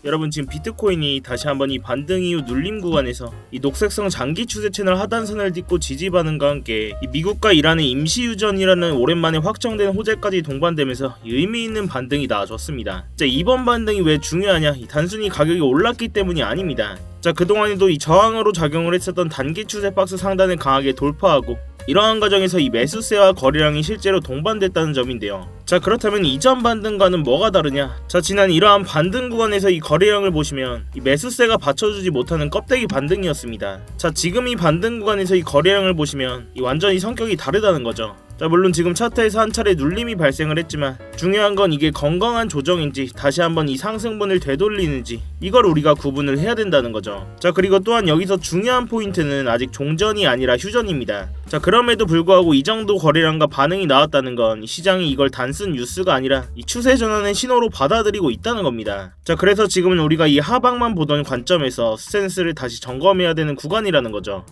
여러분 지금 비트코인이 다시 한번 이 반등 이후 눌림 구간에서 이 녹색성 장기 추세 채널 하단선을 딛고 지지 반응과 함께 이 미국과 이란의 임시유전이라는 오랜만에 확정된 호재까지 동반되면서 의미 있는 반등이 나와줬습니다. 자, 이번 반등이 왜 중요하냐? 단순히 가격이 올랐기 때문이 아닙니다. 자, 그동안에도 이 저항으로 작용을 했었던 단기 추세 박스 상단을 강하게 돌파하고 이러한 과정에서 이 매수세와 거래량이 실제로 동반됐다는 점인데요. 자, 그렇다면 이전 반등과는 뭐가 다르냐? 자, 지난 이러한 반등 구간에서 이 거래량을 보시면 이 매수세가 받쳐주지 못하는 껍데기 반등이었습니다. 자, 지금 이 반등 구간에서 이 거래량을 보시면 이 완전히 성격이 다르다는 거죠. 자, 물론 지금 차트에서 한 차례 눌림이 발생을 했지만 중요한 건 이게 건강한 조정인지 다시 한번 이 상승분을 되돌리는지 이걸 우리가 구분을 해야 된다는 거죠. 자, 그리고 또한 여기서 중요한 포인트는 아직 종전이 아니라 휴전입니다. 자, 그럼에도 불구하고 이 정도 거래량과 반응이 나왔다는 건 시장이 이걸 단순 뉴스가 아니라 이 추세 전환의 신호로 받아들이고 있다는 겁니다. 자, 그래서 지금은 우리가 이 하방만 보던 관점에서 스탠스를 다시 점검해야 되는 구간이라는 거죠.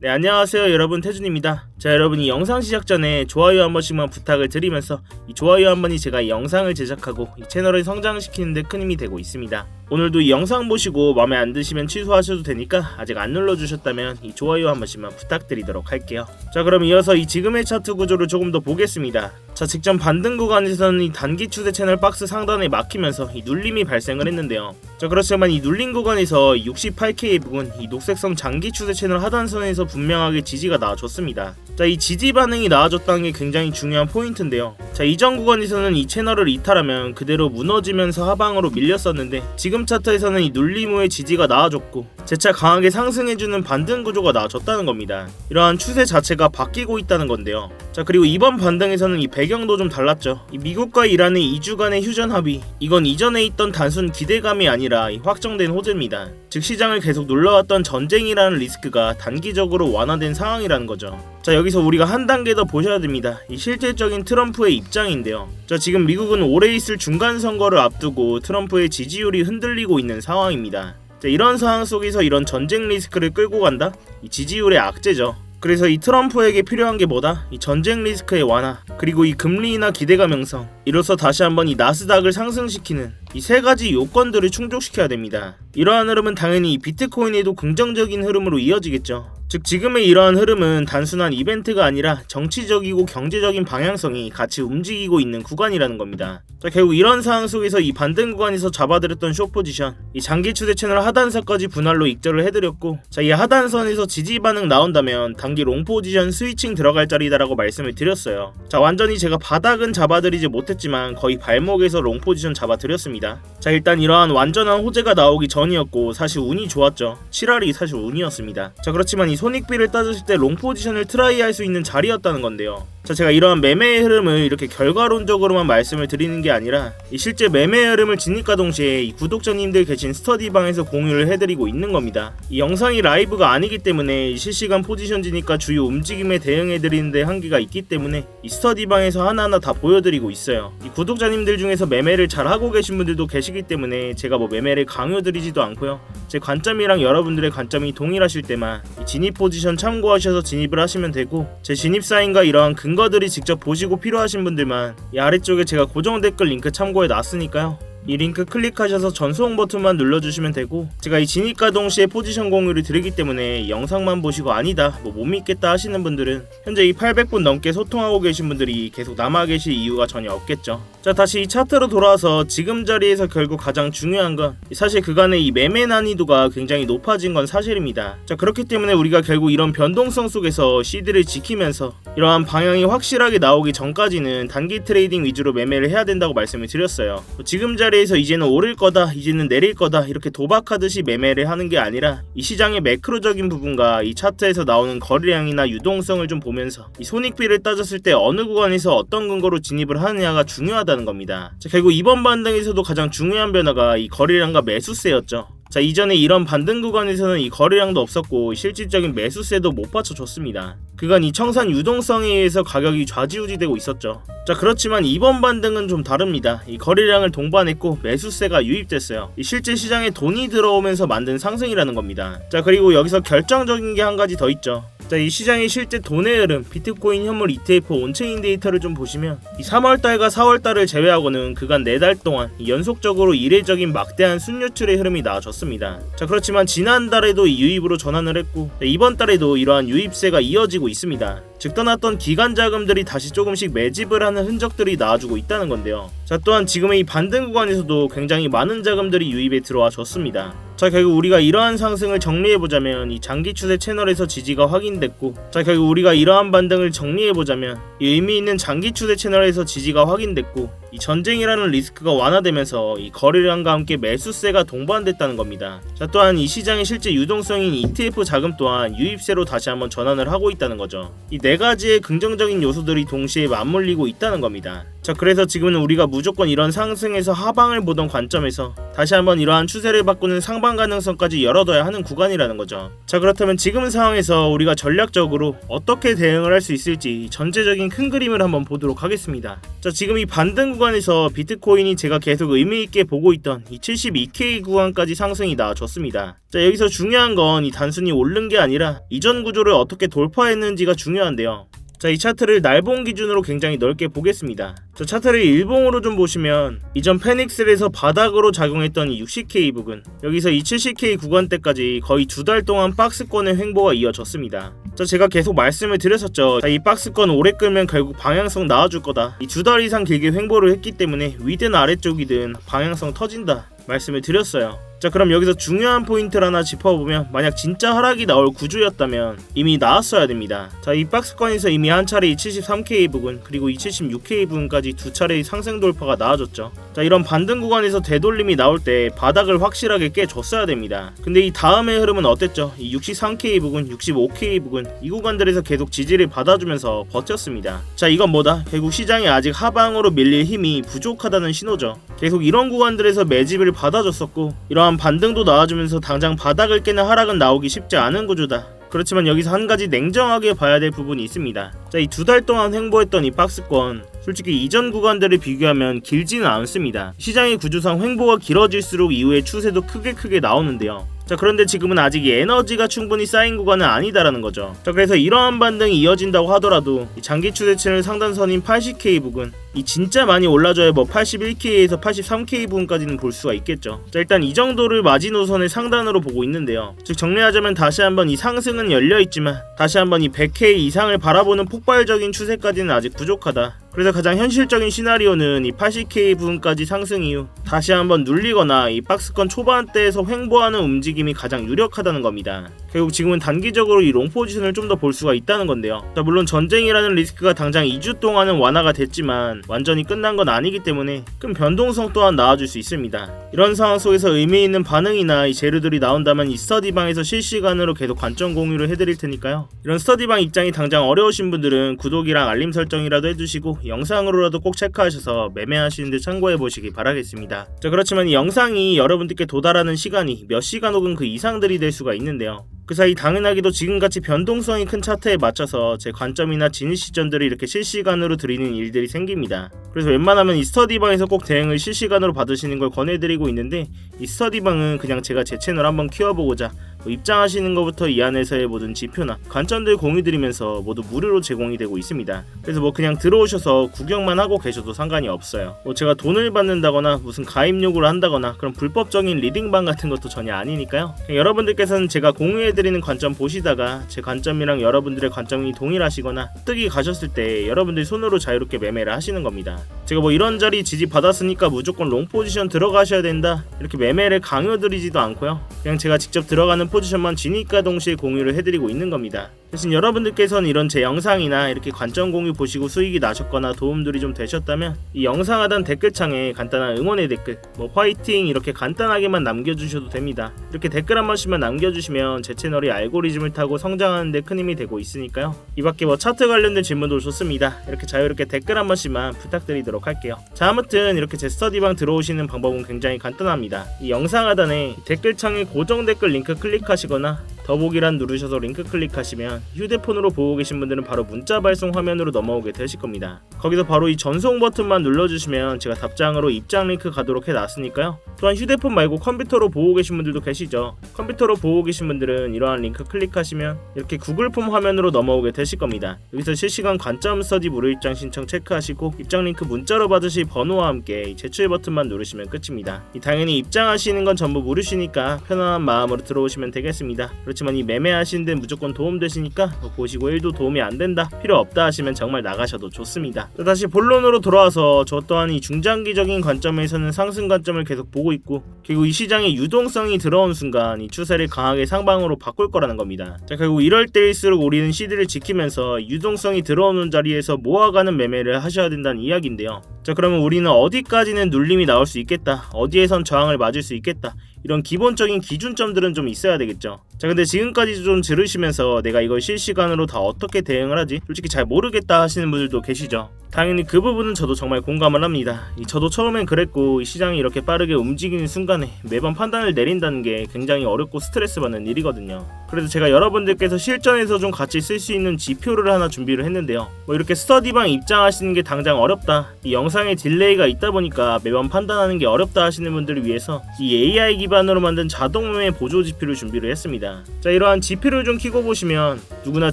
네, 안녕하세요 여러분, 태준입니다. 자, 여러분 이 영상 시작 전에 좋아요 한 번씩만 부탁을 드리면서 이 좋아요 한 번이 제가 이 영상을 제작하고 이 채널을 성장시키는 데 큰 힘이 되고 있습니다. 오늘도 이 영상 보시고 마음에 안 드시면 취소하셔도 되니까 아직 안 눌러주셨다면 이 좋아요 한 번씩만 부탁드리도록 할게요. 자, 그럼 이어서 이 지금의 차트 구조를 조금 더 보겠습니다. 자, 직전 반등 구간에서는 이 단기 추세 채널 박스 상단에 막히면서 이 눌림이 발생을 했는데요. 자, 그렇지만 이 눌림 구간에서 68K 부근 이 녹색성 장기 추세 채널 하단선에서 분명하게 지지가 나와줬습니다. 자, 이 지지 반응이 나와줬다는 게 굉장히 중요한 포인트인데요. 자, 이전 구간에서는 이 채널을 이탈하면 그대로 무너지면서 하방으로 밀렸었는데 지금 차트에서는 이 눌림 후에 지지가 나와줬고 재차 강하게 상승해주는 반등 구조가 나와줬다는 겁니다. 이러한 추세 자체가 바뀌고 있다는 건데요. 자, 그리고 이번 반등에서는 이 배경도 좀 달랐죠. 이 미국과 이란의 2주간의 휴전 합의, 이건 이전에 있던 단순 기대감이 아니라 이 확정된 호재입니다. 즉 시장을 계속 눌러왔던 전쟁이라는 리스크가 단기적으로 완화된 상황이라는 거죠. 자, 여기서 우리가 한 단계 더 보셔야 됩니다. 이 실질적인 트럼프의 입장인데요. 자, 지금 미국은 올해 있을 중간 선거를 앞두고 트럼프의 지지율이 흔들리고 있는 상황입니다. 자, 이런 상황 속에서 이런 전쟁 리스크를 끌고 간다? 이 지지율의 악재죠. 그래서 이 트럼프에게 필요한 게 뭐다? 이 전쟁 리스크의 완화, 그리고 이 금리 인하 기대감 형성, 이로써 다시 한번 이 나스닥을 상승시키는 이 세 가지 요건들을 충족시켜야 됩니다. 이러한 흐름은 당연히 이 비트코인에도 긍정적인 흐름으로 이어지겠죠. 즉 지금의 이러한 흐름은 단순한 이벤트가 아니라 정치적이고 경제적인 방향성이 같이 움직이고 있는 구간이라는 겁니다. 자, 결국 이런 상황 속에서 이 반등 구간에서 잡아들였던 숏 포지션, 이 장기 추세 채널 하단선까지 분할로 익절을 해드렸고, 자, 이 하단선에서 지지 반응 나온다면 단기 롱 포지션 스위칭 들어갈 자리다라고 말씀을 드렸어요. 자, 완전히 제가 바닥은 잡아드리지 못했지만 거의 발목에서 롱 포지션 잡아드렸습니다. 자, 일단 이러한 완전한 호재가 나오기 전이었고 사실 운이 좋았죠. 7할이 사실 운이었습니다. 자, 그렇지만 이 손익비를 따졌을 때 롱 포지션을 트라이 할 수 있는 자리였다는 건데요. 자, 제가 이러한 매매의 흐름을 이렇게 결과론적으로만 말씀을 드리는 게 아니라 이 실제 매매의 흐름을 진입과 동시에 이 구독자님들 계신 스터디방에서 공유를 해드리고 있는 겁니다. 이 영상이 라이브가 아니기 때문에 이 실시간 포지션 진입과 주요 움직임에 대응해드리는데 한계가 있기 때문에 이 스터디방에서 하나하나 다 보여드리고 있어요. 이 구독자님들 중에서 매매를 잘 하고 계신 분들도 계시기 때문에 제가 뭐 매매를 강요드리지도 않고요. 제 관점이랑 여러분들의 관점이 동일하실 때만 이 진입 포지션 참고하셔서 진입을 하시면 되고, 제 진입 사인과 이러한 근거들이 직접 보시고 필요하신 분들만 이 아래쪽에 제가 고정 댓글 링크 참고해 놨으니까요. 이 링크 클릭하셔서 전송 버튼만 눌러주시면 되고, 제가 이 진입과 동시에 포지션 공유를 드리기 때문에 영상만 보시고 아니다, 뭐 못 믿겠다 하시는 분들은 현재 이 800분 넘게 소통하고 계신 분들이 계속 남아 계실 이유가 전혀 없겠죠. 자, 다시 이 차트로 돌아와서 지금 자리에서 결국 가장 중요한 건 사실 그간의 이 매매 난이도가 굉장히 높아진 건 사실입니다. 자, 그렇기 때문에 우리가 결국 이런 변동성 속에서 시드를 지키면서 이러한 방향이 확실하게 나오기 전까지는 단기 트레이딩 위주로 매매를 해야 된다고 말씀을 드렸어요. 지금 자리에서 이제는 오를 거다, 이제는 내릴 거다 이렇게 도박하듯이 매매를 하는 게 아니라 이 시장의 매크로적인 부분과 이 차트에서 나오는 거래량이나 유동성을 좀 보면서 이 손익비를 따졌을 때 어느 구간에서 어떤 근거로 진입을 하느냐가 중요하다는 겁니다. 자, 결국 이번 반등에서도 가장 중요한 변화가 이 거래량과 매수세였죠. 자, 이전에 이런 반등 구간에서는 이 거래량도 없었고 실질적인 매수세도 못 받쳐줬습니다. 그간 이 청산 유동성에 의해서 가격이 좌지우지되고 있었죠. 자, 그렇지만 이번 반등은 좀 다릅니다. 이 거래량을 동반했고 매수세가 유입됐어요. 이 실제 시장에 돈이 들어오면서 만든 상승이라는 겁니다. 자, 그리고 여기서 결정적인 게 한 가지 더 있죠. 자, 이 시장의 실제 돈의 흐름, 비트코인 현물 ETF 온체인 데이터를 좀 보시면 이 3월달과 4월달을 제외하고는 그간 4달 동안 연속적으로 이례적인 막대한 순유출의 흐름이 나와줬습니다. 자, 그렇지만 지난달에도 이 유입으로 전환을 했고 이번 달에도 이러한 유입세가 이어지고 있습니다. 즉 떠났던 기관 자금들이 다시 조금씩 매집을 하는 흔적들이 나와주고 있다는 건데요. 자, 또한 지금의 이 반등 구간에서도 굉장히 많은 자금들이 유입에 들어와 줬습니다. 자, 결국 우리가 이러한 상승을 정리해보자면 이 장기 추세 채널에서 지지가 확인됐고, 자, 결국 우리가 이러한 반등을 정리해보자면 이 의미 있는 장기 추세 채널에서 지지가 확인됐고, 이 전쟁이라는 리스크가 완화되면서 이 거래량과 함께 매수세가 동반됐다는 겁니다. 자, 또한 이 시장의 실제 유동성인 ETF 자금 또한 유입세로 다시 한번 전환을 하고 있다는 거죠. 이 4가지의 긍정적인 요소들이 동시에 맞물리고 있다는 겁니다. 자, 그래서 지금은 우리가 무조건 이런 상승에서 하방을 보던 관점에서 다시 한번 이러한 추세를 바꾸는 상방 가능성까지 열어둬야 하는 구간이라는 거죠. 자, 그렇다면 지금 상황에서 우리가 전략적으로 어떻게 대응을 할 수 있을지 전체적인 큰 그림을 한번 보도록 하겠습니다. 자, 지금 이 반등 구간에서 비트코인이 제가 계속 의미있게 보고 있던 이 72K 구간까지 상승이 나와줬습니다. 자, 여기서 중요한 건 이 단순히 오른 게 아니라 이전 구조를 어떻게 돌파했는지가 중요한데요. 자, 이 차트를 날봉 기준으로 굉장히 넓게 보겠습니다. 저 차트를 일봉으로 좀 보시면 이전 페닉셀에서 바닥으로 작용했던 이 60K 부근, 여기서 이 70K 구간대까지 거의 2달 동안 박스권의 횡보가 이어졌습니다. 자, 제가 계속 말씀을 드렸었죠. 자, 이 박스권 오래 끌면 결국 방향성 나와줄 거다. 이 2달 이상 길게 횡보를 했기 때문에 위든 아래쪽이든 방향성 터진다 말씀을 드렸어요. 자, 그럼 여기서 중요한 포인트를 하나 짚어보면 만약 진짜 하락이 나올 구조였다면 이미 나왔어야 됩니다. 자, 이 박스권에서 이미 한 차례 이 73K 부근 그리고 이 76K 부근까지 2차례의 상승 돌파가 나와줬죠. 자, 이런 반등 구간에서 되돌림이 나올 때 바닥을 확실하게 깨줬어야 됩니다. 근데 이 다음의 흐름은 어땠죠? 이 63K 부근, 65K 부근 이 구간들에서 계속 지지를 받아주면서 버텼습니다. 자, 이건 뭐다? 결국 시장이 아직 하방으로 밀릴 힘이 부족하다는 신호죠. 계속 이런 구간들에서 매집을 받아줬었고 이러한 반등도 나와주면서 당장 바닥을 깨는 하락은 나오기 쉽지 않은 구조다. 그렇지만 여기서 한 가지 냉정하게 봐야 될 부분이 있습니다. 자, 이 2달 동안 횡보했던 이 박스권 솔직히 이전 구간들을 비교하면 길지는 않습니다. 시장의 구조상 횡보가 길어질수록 이후의 추세도 크게 나오는데요. 자, 그런데 지금은 아직 이 에너지가 충분히 쌓인 구간은 아니다라는 거죠. 자, 그래서 이러한 반등이 이어진다고 하더라도 이 장기 추세치는 상단선인 80K 부근 이 진짜 많이 올라줘야 뭐 81K에서 83K 부근까지는 볼 수가 있겠죠. 자, 일단 이 정도를 마지노선의 상단으로 보고 있는데요. 즉 정리하자면 다시 한번 이 상승은 열려있지만 다시 한번 이 100K 이상을 바라보는 폭발적인 추세까지는 아직 부족하다. 그래서 가장 현실적인 시나리오는 이 80K 부분까지 상승 이후 다시 한번 눌리거나 이 박스권 초반대에서 횡보하는 움직임이 가장 유력하다는 겁니다. 결국 지금은 단기적으로 이 롱 포지션을 좀 더 볼 수가 있다는 건데요. 자, 물론 전쟁이라는 리스크가 당장 2주 동안은 완화가 됐지만 완전히 끝난 건 아니기 때문에 큰 변동성 또한 나와줄 수 있습니다. 이런 상황 속에서 의미 있는 반응이나 이 재료들이 나온다면 이 스터디방에서 실시간으로 계속 관점 공유를 해드릴 테니까요. 이런 스터디방 입장이 당장 어려우신 분들은 구독이랑 알림 설정이라도 해두시고 영상으로라도 꼭 체크하셔서 매매하시는 데 참고해 보시기 바라겠습니다. 자, 그렇지만 이 영상이 여러분들께 도달하는 시간이 몇 시간 혹은 그 이상들이 될 수가 있는데요. 그 사이 당연하게도 지금같이 변동성이 큰 차트에 맞춰서 제 관점이나 진입 시점들을 이렇게 실시간으로 드리는 일들이 생깁니다. 그래서 웬만하면 이 스터디방에서 꼭 대응을 실시간으로 받으시는 걸 권해드리고 있는데 이 스터디방은 그냥 제가 제 채널 한번 키워보고자 입장하시는 것부터 이 안에서의 모든 지표나 관점들 공유드리면서 모두 무료로 제공이 되고 있습니다. 그래서 뭐 그냥 들어오셔서 구경만 하고 계셔도 상관이 없어요. 뭐 제가 돈을 받는다거나 무슨 가입 요구를 한다거나 그런 불법적인 리딩방 같은 것도 전혀 아니니까요. 여러분들께서는 제가 공유해드리는 관점 보시다가 제 관점이랑 여러분들의 관점이 동일하시거나 뜨기 가셨을 때 여러분들이 손으로 자유롭게 매매를 하시는 겁니다. 제가 뭐 이런저리 지지 받았으니까 무조건 롱 포지션 들어가셔야 된다 이렇게 매매를 강요드리지도 않고요. 그냥 제가 직접 들어가는 포지션만 진입과 동시에 공유를 해드리고 있는 겁니다. 대신 여러분들께서는 이런 제 영상이나 이렇게 관점 공유 보시고 수익이 나셨거나 도움들이 좀 되셨다면 이 영상 하단 댓글창에 간단한 응원의 댓글 뭐 화이팅 이렇게 간단하게만 남겨주셔도 됩니다. 이렇게 댓글 한 번씩만 남겨주시면 제 채널이 알고리즘을 타고 성장하는 데 큰 힘이 되고 있으니까요. 이 밖에 뭐 차트 관련된 질문도 좋습니다. 이렇게 자유롭게 댓글 한 번씩만 부탁드리도록 할게요. 자, 아무튼 이렇게 제 스터디방 들어오시는 방법은 굉장히 간단합니다. 이 영상 하단에 댓글창에 고정 댓글 링크 클릭하시거나 더보기란 누르셔서 링크 클릭하시면 휴대폰으로 보고 계신 분들은 바로 문자 발송 화면으로 넘어오게 되실 겁니다. 거기서 바로 이 전송 버튼만 눌러주시면 제가 답장으로 입장 링크 가도록 해놨으니까요. 또한 휴대폰 말고 컴퓨터로 보고 계신 분들도 계시죠. 컴퓨터로 보고 계신 분들은 이러한 링크 클릭하시면 이렇게 구글 폼 화면으로 넘어오게 되실 겁니다. 여기서 실시간 관점 스터디 무료 입장 신청 체크하시고 입장 링크 문자로 받으실 번호와 함께 이 제출 버튼만 누르시면 끝입니다. 당연히 입장하시는 건 전부 무료시니까 편안한 마음으로 들어오시면 되겠습니다. 그렇지만 이 매매하시는 데 무조건 도움되시니까 보시고 1도 도움이 안 된다, 필요 없다 하시면 정말 나가셔도 좋습니다. 다시 본론으로 돌아와서 저 또한 이 중장기적인 관점에서는 상승 관점을 계속 보고 있고, 그리고 이 시장에 유동성이 들어온 순간 이 추세를 강하게 상방으로 바꿀 거라는 겁니다. 자, 결국 이럴 때일수록 우리는 CD를 지키면서 유동성이 들어오는 자리에서 모아가는 매매를 하셔야 된다는 이야기인데요. 자, 그러면 우리는 어디까지는 눌림이 나올 수 있겠다, 어디에선 저항을 맞을 수 있겠다, 이런 기본적인 기준점들은 좀 있어야 되겠죠. 자, 근데 지금까지 좀 들으시면서 내가 이걸 실시간으로 다 어떻게 대응을 하지? 솔직히 잘 모르겠다 하시는 분들도 계시죠. 당연히 그 부분은 저도 정말 공감을 합니다. 저도 처음엔 그랬고, 이 시장이 이렇게 빠르게 움직이는 순간에 매번 판단을 내린다는 게 굉장히 어렵고 스트레스 받는 일이거든요. 그래서 제가 여러분들께서 실전에서 좀 같이 쓸 수 있는 지표를 하나 준비를 했는데요. 이렇게 스터디방 입장하시는 게 당장 어렵다, 이 영상에 딜레이가 있다 보니까 매번 판단하는 게 어렵다 하시는 분들을 위해서 이 AI 기반으로 만든 자동 매매 보조 지표를 준비를 했습니다. 자, 이러한 지표를 좀 켜고 보시면 누구나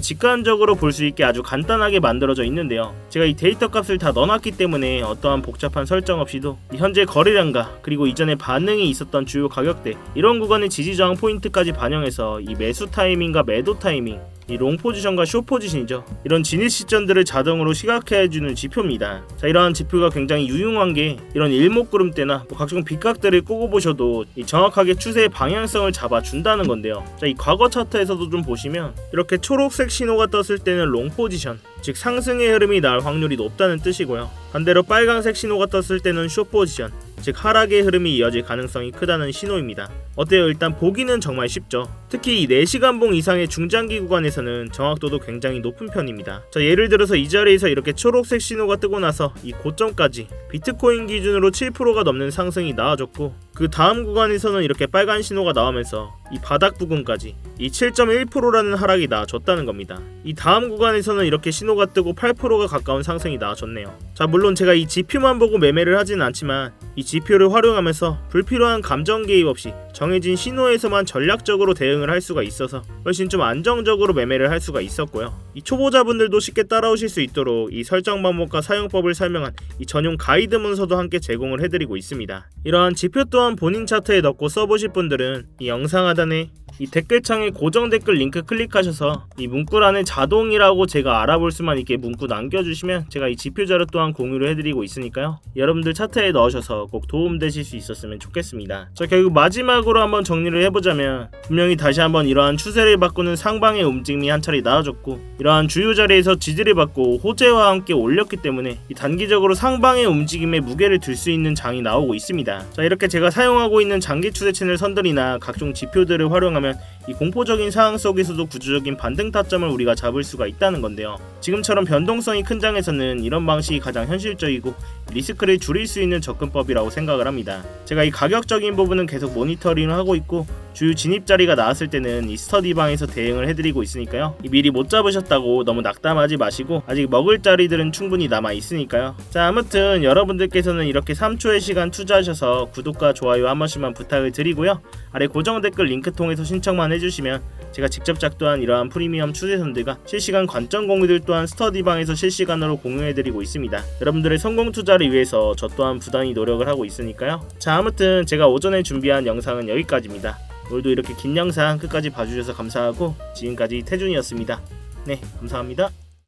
직관적으로 볼 수 있게 아주 간단하게 만들어져 있는데요. 제가 이 데이터 값을 다 넣어놨기 때문에 어떠한 복잡한 설정 없이도 현재 거래량과 그리고 이전에 반응이 있었던 주요 가격대, 이런 구간의 지지저항 포인트까지 반영해서 이 매수 타이밍과 매도 타이밍, 이 롱 포지션과 숏 포지션이죠, 이런 진입 시점들을 자동으로 시각해주는 지표입니다. 자, 이러한 지표가 굉장히 유용한 게 이런 일목구름대나 각종 빗각들을 끄고 보셔도 이 정확하게 추세의 방향성을 잡아준다는 건데요. 자, 이 과거 차트에서도 좀 보시면 이렇게 초록색 신호가 떴을 때는 롱 포지션, 즉 상승의 흐름이 날 확률이 높다는 뜻이고요. 반대로 빨간색 신호가 떴을 때는 숏 포지션, 즉 하락의 흐름이 이어질 가능성이 크다는 신호입니다. 어때요? 일단 보기는 정말 쉽죠. 특히 이 4시간봉 이상의 중장기 구간에서는 정확도도 굉장히 높은 편입니다. 자, 예를 들어서 이 자리에서 이렇게 초록색 신호가 뜨고 나서 이 고점까지 비트코인 기준으로 7%가 넘는 상승이 나와줬고, 그 다음 구간에서는 이렇게 빨간 신호가 나오면서 이 바닥 부근까지 이 7.1%라는 하락이 나와줬다는 겁니다. 이 다음 구간에서는 이렇게 신호가 뜨고 8%가 가까운 상승이 나와줬네요. 자, 물론 제가 이 지표만 보고 매매를 하진 않지만 이 지표를 활용하면서 불필요한 감정 개입 없이 정해진 신호에서만 전략적으로 대응을 할 수가 있어서 훨씬 좀 안정적으로 매매를 할 수가 있었고요. 이 초보자분들도 쉽게 따라오실 수 있도록 이 설정 방법과 사용법을 설명한 이 전용 가이드 문서도 함께 제공을 해드리고 있습니다. 이러한 지표 또한 본인 차트에 넣고 써보실 분들은 이 영상 하단에 이 댓글창에 고정 댓글 링크 클릭하셔서 이 문구란에 자동이라고 제가 알아볼 수만 있게 문구 남겨주시면 제가 이 지표 자료 또한 공유를 해드리고 있으니까요. 여러분들 차트에 넣으셔서 꼭 도움되실 수 있었으면 좋겠습니다. 자, 결국 마지막으로 한번 정리를 해보자면, 분명히 다시 한번 이러한 추세를 바꾸는 상방의 움직임이 한 차례 나와줬고, 이러한 주요 자리에서 지지를 받고 호재와 함께 올렸기 때문에 이 단기적으로 상방의 움직임에 무게를 둘 수 있는 장이 나오고 있습니다. 자, 이렇게 제가 사용하고 있는 장기 추세 채널 선들이나 각종 지표들을 활용하면 이 공포적인 상황 속에서도 구조적인 반등 타점을 우리가 잡을 수가 있다는 건데요. 지금처럼 변동성이 큰 장에서는 이런 방식이 가장 현실적이고 리스크를 줄일 수 있는 접근법이라고 생각을 합니다. 제가 이 가격적인 부분은 계속 모니터링을 하고 있고, 주요 진입 자리가 나왔을 때는 이 스터디방에서 대응을 해드리고 있으니까요. 미리 못 잡으셨다고 너무 낙담하지 마시고 아직 먹을 자리들은 충분히 남아 있으니까요. 자, 아무튼 여러분들께서는 이렇게 3초의 시간 투자하셔서 구독과 좋아요 한 번씩만 부탁을 드리고요. 아래 고정 댓글 링크 통해서 신청만 해주시면 제가 직접 작도한 이러한 프리미엄 추세선들과 실시간 관점 공유들 또한 스터디방에서 실시간으로 공유해드리고 있습니다. 여러분들의 성공 투자를 위해서 저 또한 부단히 노력을 하고 있으니까요. 자, 아무튼 제가 오전에 준비한 영상은 여기까지입니다. 오늘도 이렇게 긴 영상 끝까지 봐주셔서 감사하고, 지금까지 태준이었습니다. 네, 감사합니다.